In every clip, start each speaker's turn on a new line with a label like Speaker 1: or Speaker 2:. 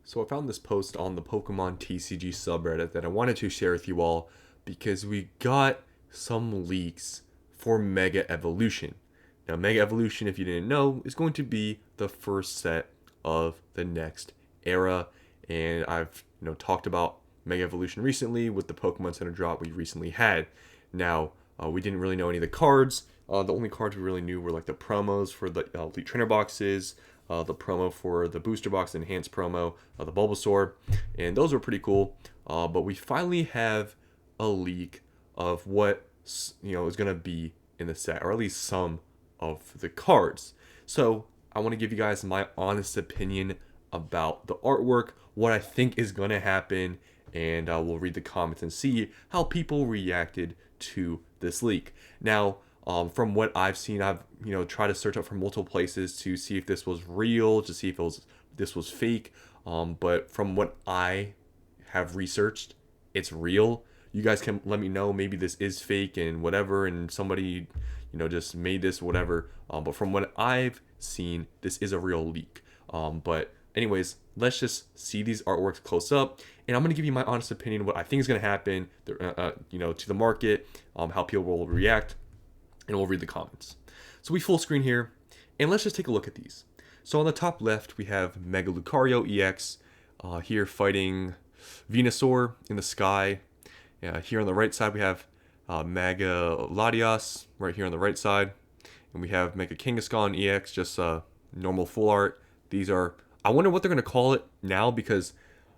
Speaker 1: So I found this post on the Pokemon TCG subreddit that I wanted to share with you all because we got some leaks for Mega Evolution. Now, Mega Evolution, if you didn't know, is going to be the first set of the next era, and I've talked about Mega Evolution recently with the Pokemon Center drop we recently had. Now, we didn't really know any of the cards. The only cards we really knew were like the promos for the Elite Trainer boxes, the promo for the booster box, enhanced promo, the Bulbasaur, and those were pretty cool. But we finally have a leak of what is gonna be in the set, or at least some of the cards. So I want to give you guys my honest opinion about the artwork, what I think is gonna happen, and we'll read the comments and see how people reacted to this leak. Now, from what I've seen, I've tried to search up from multiple places to see if this was real, to see if this was fake. But from what I have researched, it's real. You guys can let me know maybe this is fake and whatever, and somebody just made this whatever. But from what I've seen, this is a real leak. But anyways, let's just see these artworks close up, and I'm gonna give you my honest opinion what I think is gonna happen. To the market, how people will react, and we'll read the comments. So we full screen here, and let's just take a look at these. So on the top left, we have Mega Lucario EX here fighting Venusaur in the sky. Here on the right side, we have Mega Latias right here on the right side. And we have Mega Kangaskhan EX, just normal full art. These are, I wonder what they're going to call it now because,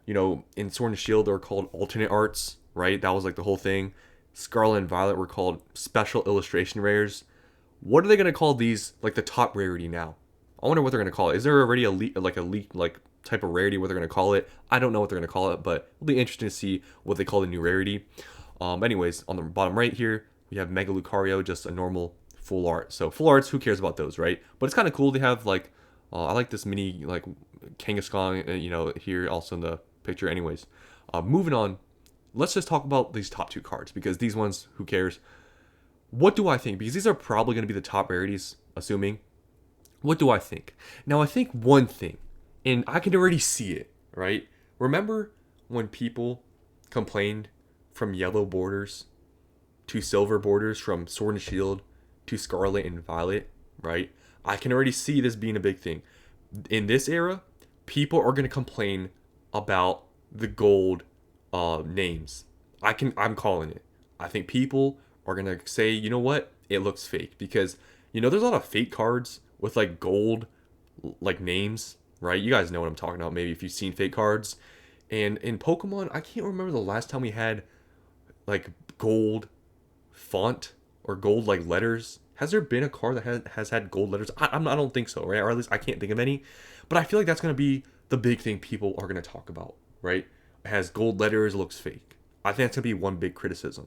Speaker 1: in Sword and Shield, they're called alternate arts, right? That was like the whole thing. Scarlet and Violet were called special illustration rares. What are they going to call these, like the top rarity now? I wonder what they're going to call it. Is there already a leak type of rarity what they're going to call it? I don't know what they're going to call it, but it'll be interesting to see what they call the new rarity. Anyways, on the bottom right here, we have Mega Lucario, just a normal full art. So full arts, who cares about those, right? But it's kind of cool. They have like, I like this mini like Kangaskhan, here also in the picture. Anyways, moving on. Let's just talk about these top two cards because these ones, who cares? What do I think? Because these are probably going to be the top rarities, assuming. What do I think? Now, I think one thing, and I can already see it, right? Remember when people complained from yellow borders to silver borders, from Sword and Shield to Scarlet and Violet, right? I can already see this being a big thing. In this era, people are going to complain about the gold names. I'm calling it. I think people are gonna say, you know what, it looks fake because there's a lot of fake cards with like gold like names, right? You guys know what I'm talking about. Maybe if you've seen fake cards, and in Pokemon, I can't remember the last time we had like gold font or gold like letters. Has there been a card that has had gold letters? I don't think so, right? Or at least I can't think of any. But I feel like that's gonna be the big thing people are gonna talk about, right? It has gold letters, looks fake. I think that's gonna be one big criticism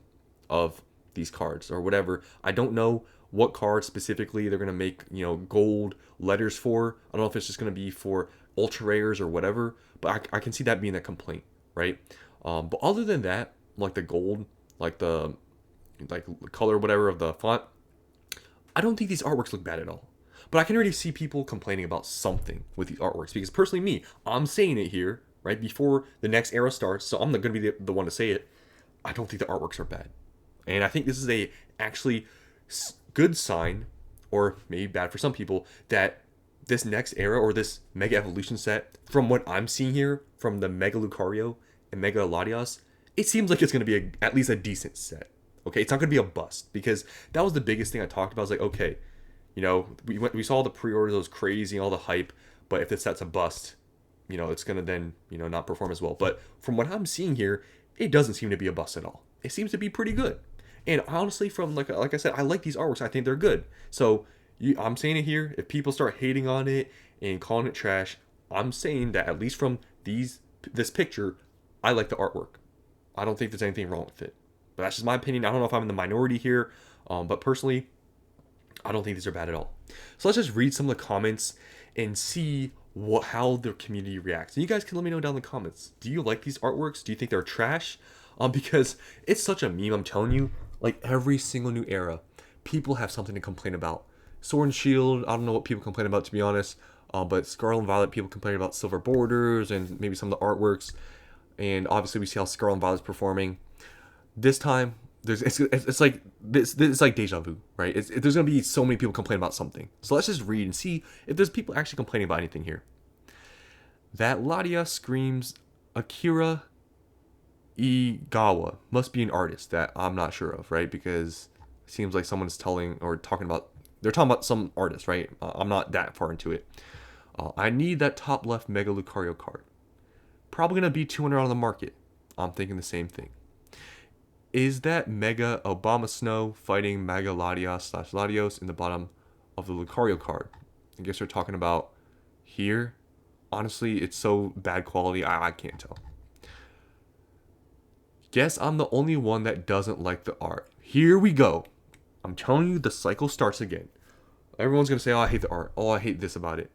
Speaker 1: of these cards or whatever. I don't know what cards specifically they're gonna make gold letters for. I don't know if it's just gonna be for ultra rares or whatever, but I can see that being a complaint, right? But other than that, like the gold, like the color whatever of the font, I don't think these artworks look bad at all. But I can already see people complaining about something with these artworks because personally, I'm saying it here right before the next era starts, so I'm not going to be the one to say it. I don't think the artworks are bad, and I think this is a actually good sign, or maybe bad for some people, that this next era or this Mega Evolution set, from what I'm seeing here, from the Mega Lucario and Mega Latias, it seems like it's going to be at least a decent set. Okay, it's not going to be a bust because that was the biggest thing I talked about. I was like, okay, we saw the pre-orders, it was crazy, all the hype, but if this set's a bust, it's gonna then not perform as well. But from what I'm seeing here, it doesn't seem to be a bust at all. It seems to be pretty good. And honestly, from like I said, I like these artworks. I think they're good. So I'm saying it here. If people start hating on it and calling it trash, I'm saying that at least from this picture, I like the artwork. I don't think there's anything wrong with it. But that's just my opinion. I don't know if I'm in the minority here, but personally, I don't think these are bad at all. So let's just read some of the comments and see how the community reacts. And you guys can let me know down in the comments. Do you like these artworks? Do you think they're trash? Because it's such a meme, I'm telling you. Like every single new era, people have something to complain about. Sword and Shield, I don't know what people complain about, to be honest. But Scarlet and Violet, people complain about silver borders and maybe some of the artworks. And obviously, we see how Scarlet and Violet's performing. This time, it's like this. It's like deja vu, right? There's gonna be so many people complaining about something. So let's just read and see if there's people actually complaining about anything here. That Ladia screams Akira Igawa must be an artist that I'm not sure of, right? Because it seems like someone's telling or talking about. They're talking about some artist, right? I'm not that far into it. I need that top left Mega Lucario card. Probably gonna be 200 on the market. I'm thinking the same thing. Is that Mega Obama Snow fighting Mega Latios / Latios in the bottom of the Lucario card? I guess we're talking about here. Honestly, it's so bad quality, I can't tell. Guess I'm the only one that doesn't like the art. Here we go. I'm telling you, the cycle starts again. Everyone's gonna say, "Oh, I hate the art. Oh, I hate this about it."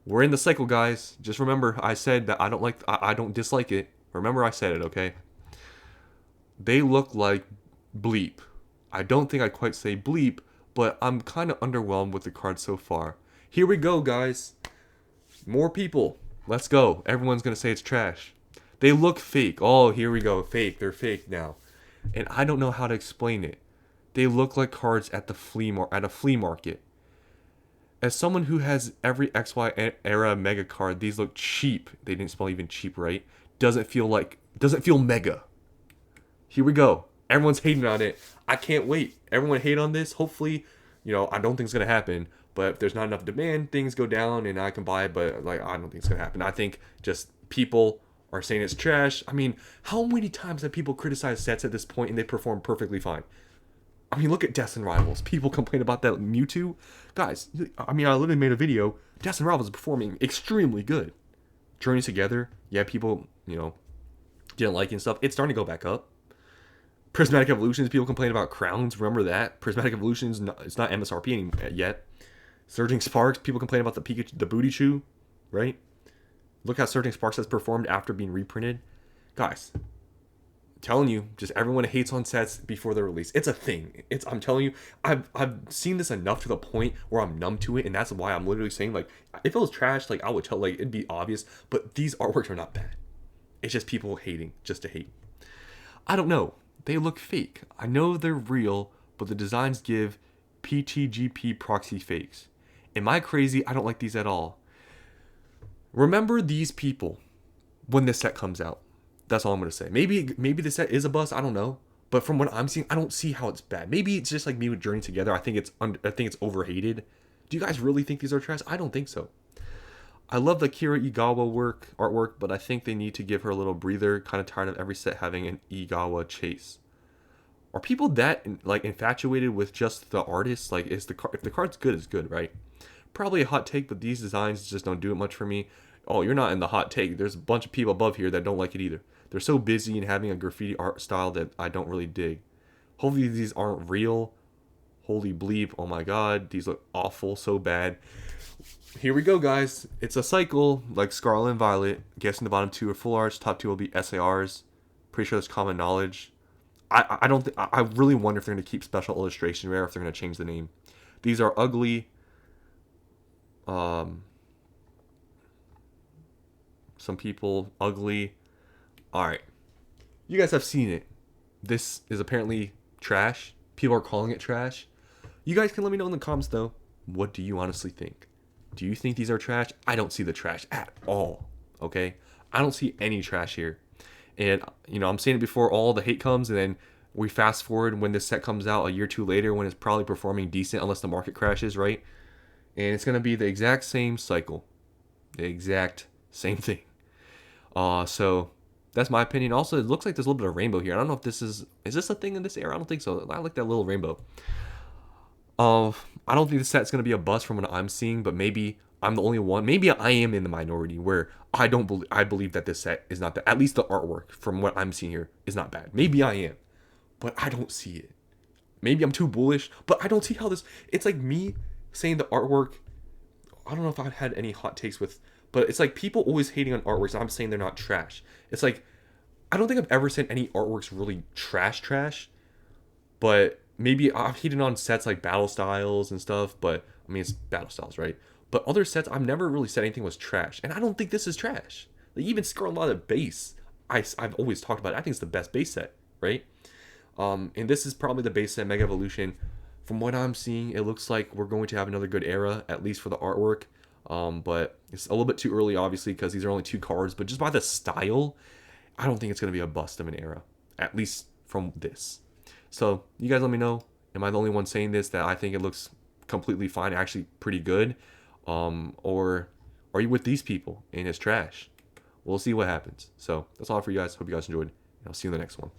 Speaker 1: We're in the cycle, guys. Just remember, I said that I don't dislike it. Remember, I said it, okay? They look like bleep. I don't think I'd quite say bleep, but I'm kind of underwhelmed with the card so far. Here we go, guys. More people. Let's go. Everyone's going to say it's trash. They look fake. Oh, here we go. Fake. They're fake now. And I don't know how to explain it. They look like cards at a flea market. As someone who has every XY era mega card, these look cheap. They didn't spell even cheap right. Doesn't feel mega. Here we go. Everyone's hating on it. I can't wait. Everyone hate on this. Hopefully, I don't think it's going to happen. But if there's not enough demand, things go down and I can buy it. But I don't think it's going to happen. I think just people are saying it's trash. I mean, how many times have people criticized sets at this point and they perform perfectly fine? I mean, look at Death and Rivals. People complain about that Mewtwo. Guys, I literally made a video. Death and Rivals is performing extremely good. Journey Together, yeah, people, didn't like it and stuff. It's starting to go back up. Prismatic Evolutions, people complain about crowns. Remember that? Prismatic Evolutions, it's not MSRP yet. Surging Sparks, people complain about the Pikachu, the Booty Chew, right? Look how Surging Sparks has performed after being reprinted. Guys, I'm telling you, just everyone hates on sets before they're released. It's a thing. I'm telling you, I've seen this enough to the point where I'm numb to it, and that's why I'm literally saying, if it was trash, I would tell, it'd be obvious, but these artworks are not bad. It's just people hating just to hate. I don't know. They look fake. I know they're real, but the designs give PTGP proxy fakes. Am I crazy? I don't like these at all. Remember these people when this set comes out. That's all I'm going to say. Maybe the set is a bust. I don't know. But from what I'm seeing, I don't see how it's bad. Maybe it's just like me with Journey Together. I think it's overhated. Do you guys really think these are trash? I don't think so. I love the Kira Igawa artwork, but I think they need to give her a little breather. Kind of tired of every set having an Igawa chase. Are people that infatuated with just the artist? If the card's good, it's good, right? Probably a hot take, but these designs just don't do it much for me. Oh, you're not in the hot take. There's a bunch of people above here that don't like it either. They're so busy and having a graffiti art style that I don't really dig. Hopefully these aren't real. Holy bleep. Oh my god. These look awful. So bad. Here we go, guys. It's a cycle like Scarlet and Violet. Guessing the bottom two are full arts. Top two will be SARs. Pretty sure that's common knowledge. I really wonder if they're going to keep special illustration rare, if they're going to change the name. These are ugly. Some people ugly. Alright. You guys have seen it. This is apparently trash. People are calling it trash. You guys can let me know in the comments though. What do you honestly think? Do you think these are trash? I don't see the trash at all. Okay? I don't see any trash here. And, I'm saying it before all the hate comes, and then we fast forward when this set comes out a year or two later when it's probably performing decent unless the market crashes, right? And it's going to be the exact same cycle. The exact same thing. So that's my opinion. Also, it looks like there's a little bit of rainbow here. I don't know if this is this a thing in this era? I don't think so. I like that little rainbow. I don't think the set's going to be a bust from what I'm seeing, but maybe I'm the only one. Maybe I am in the minority where I believe that this set is not that. At least the artwork from what I'm seeing here is not bad. Maybe I am, but I don't see it. Maybe I'm too bullish, but I don't see how this. It's like me saying the artwork. I don't know if I've had any hot takes with, but it's like people always hating on artworks. And I'm saying they're not trash. It's like I don't think I've ever said any artworks really trash, but maybe I've hated on sets like Battle Styles and stuff. But I mean, it's Battle Styles, right? But other sets, I've never really said anything was trash, and I don't think this is trash. Like, even Scarlet base, I've always talked about it. I think it's the best base set, right? And this is probably the base set Mega Evolution. From what I'm seeing, it looks like we're going to have another good era, at least for the artwork. But it's a little bit too early, obviously, because these are only 2 cards. But just by the style, I don't think it's going to be a bust of an era, at least from this. So you guys let me know. Am I the only one saying this, that I think it looks completely fine, actually pretty good? Or are you with these people and it's trash? We'll see what happens. So that's all for you guys. Hope you guys enjoyed, and I'll see you in the next one.